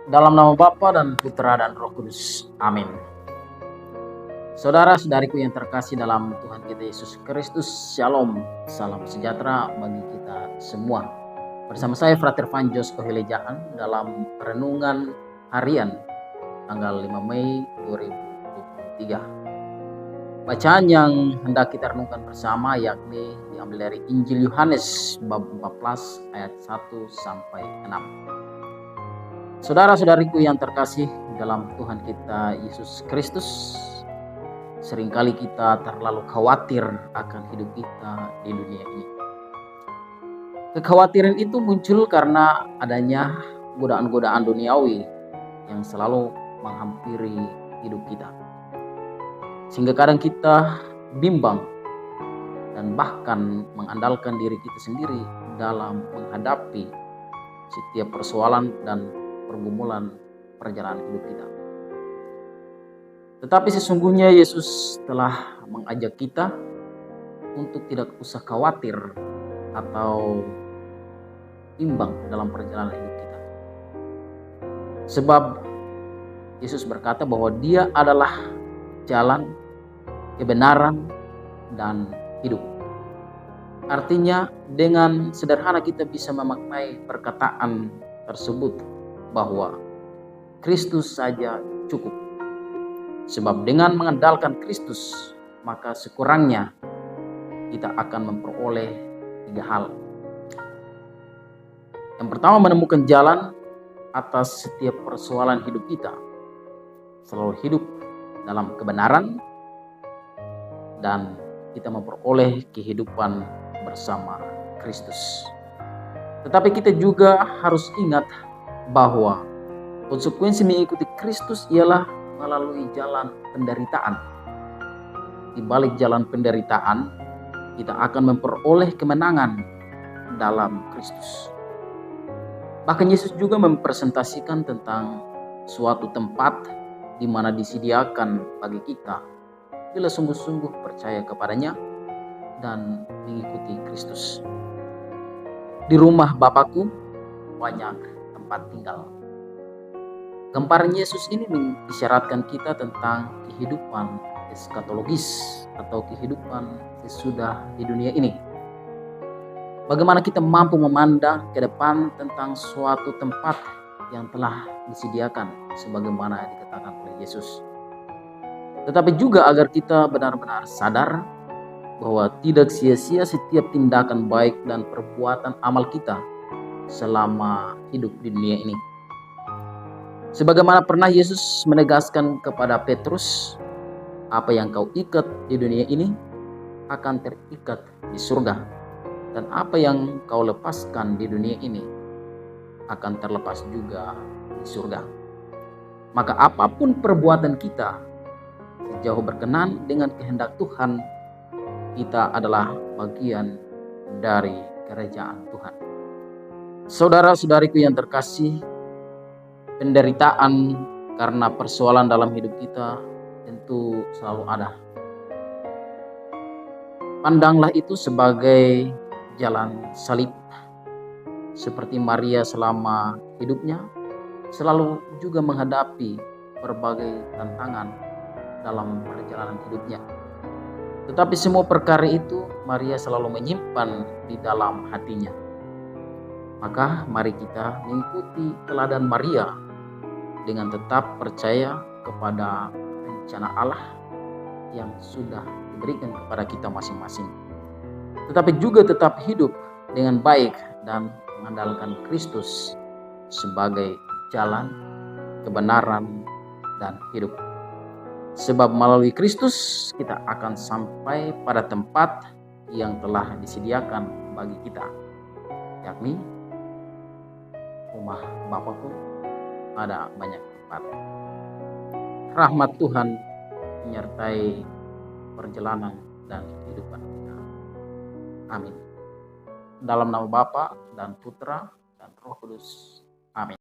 Dalam nama Bapa dan Putra dan Roh Kudus. Amin. Saudara-saudariku yang terkasih dalam Tuhan kita Yesus Kristus, Shalom, salam sejahtera bagi kita semua. Bersama saya Frater Vanjos Kohelejaan dalam renungan harian tanggal 5 Mei 2023. Bacaan yang hendak kita renungkan bersama yakni diambil dari Injil Yohanes bab 14 ayat 1 sampai 6. Saudara-saudariku yang terkasih dalam Tuhan kita Yesus Kristus, seringkali kita terlalu khawatir akan hidup kita di dunia ini. Kekhawatiran itu muncul karena adanya godaan-godaan duniawi yang selalu menghampiri hidup kita. Sehingga kadang kita bimbang dan bahkan mengandalkan diri kita sendiri dalam menghadapi setiap persoalan dan pergumulan perjalanan hidup kita. Tetapi sesungguhnya Yesus telah mengajak kita untuk tidak usah khawatir atau bimbang dalam perjalanan hidup kita. Sebab Yesus berkata bahwa Dia adalah jalan, kebenaran, dan hidup. Artinya dengan sederhana kita bisa memaknai perkataan tersebut bahwa Kristus saja cukup. Sebab dengan mengandalkan Kristus, maka sekurangnya kita akan memperoleh 3 hal. Yang pertama, menemukan jalan atas setiap persoalan hidup kita. Selalu hidup dalam kebenaran dan kita memperoleh kehidupan bersama Kristus. Tetapi kita juga harus ingat bahwa konsekuensi mengikuti Kristus ialah melalui jalan penderitaan. Di balik jalan penderitaan, kita akan memperoleh kemenangan dalam Kristus. Bahkan Yesus juga mempresentasikan tentang suatu tempat di mana disediakan bagi kita bila sungguh-sungguh percaya kepadanya dan mengikuti Kristus. Di rumah Bapakku banyak tempat tinggal. Gambaran Yesus ini mengisyaratkan kita tentang kehidupan eskatologis atau kehidupan sesudah di dunia ini. Bagaimana kita mampu memandang ke depan tentang suatu tempat yang telah disediakan sebagaimana dikatakan oleh Yesus. Tetapi juga agar kita benar-benar sadar bahwa tidak sia-sia setiap tindakan baik dan perbuatan amal kita selama hidup di dunia ini. Sebagaimana pernah Yesus menegaskan kepada Petrus, apa yang kau ikat di dunia ini akan terikat di surga, dan apa yang kau lepaskan di dunia ini akan terlepas juga di surga. Maka apapun perbuatan kita, sejauh berkenan dengan kehendak Tuhan, kita adalah bagian dari kerajaan Tuhan. Saudara-saudariku yang terkasih, penderitaan karena persoalan dalam hidup kita tentu selalu ada. Pandanglah itu sebagai jalan salib. Seperti Maria selama hidupnya selalu juga menghadapi berbagai tantangan dalam perjalanan hidupnya. Tetapi semua perkara itu Maria selalu menyimpan di dalam hatinya. Maka mari kita mengikuti teladan Maria dengan tetap percaya kepada rencana Allah yang sudah diberikan kepada kita masing-masing. Tetapi juga tetap hidup dengan baik dan mengandalkan Kristus sebagai jalan, kebenaran, dan hidup. Sebab melalui Kristus kita akan sampai pada tempat yang telah disediakan bagi kita, yakni rumah Bapakku ada banyak tempat. Rahmat Tuhan menyertai perjalanan dan kehidupan kita. Amin. Dalam nama Bapa dan Putra dan Roh Kudus. Amin.